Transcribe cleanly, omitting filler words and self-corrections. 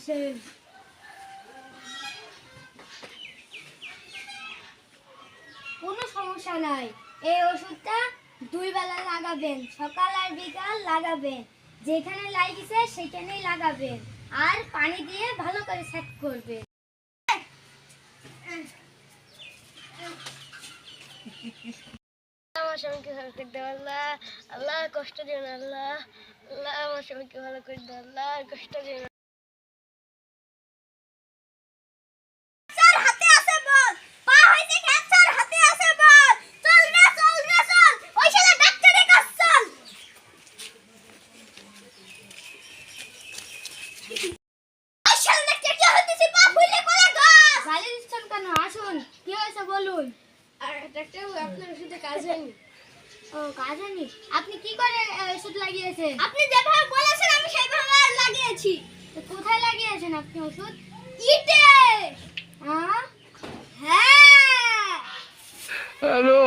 আসেন। কোনো সমস্যা নাই, এই ওষুধটা 2 বেলা লাগাবেন, সকাল আর বিকাল লাগাবেন। যেখানে লাগিয়েছে সেখানেই লাগাবেন, আর পানি দিয়ে ভালো করে সেট করবেন। আমার স্বামীকে ভালো করে দাও আল্লাহ, আল্লাহ কষ্ট দিও না আল্লাহ, আল্লাহ আমার স্বামীকে ভালো করে দাও আল্লাহ, কষ্ট দিও না। স্যার হাতে আছে বল, পা হইছে ক্যান্সার, হাতে আছে বল, চল রে চল রে চল, ওই শালা ডাক্তারের কাছে চল। ওই শালা ডাক্তার কি হইছে, পা ফুলে কোলা গাছ। গালি দিচ্ছেন কেন? আসুন, কি হয়েছে বলুন। আর ডাক্তার আপনার ওষুধে কাজ হয়নি। ও কাজ হয়নি? আপনি কি করে ওষুধ লাগিয়েছেন? আপনি যেভাবে বলেছেন আমি সেইভাবে লাগিয়েছি। তো কোথায় লাগিয়েছেন আপনি ওষুধ? ইটে। হ্যাঁ। হ্যালো।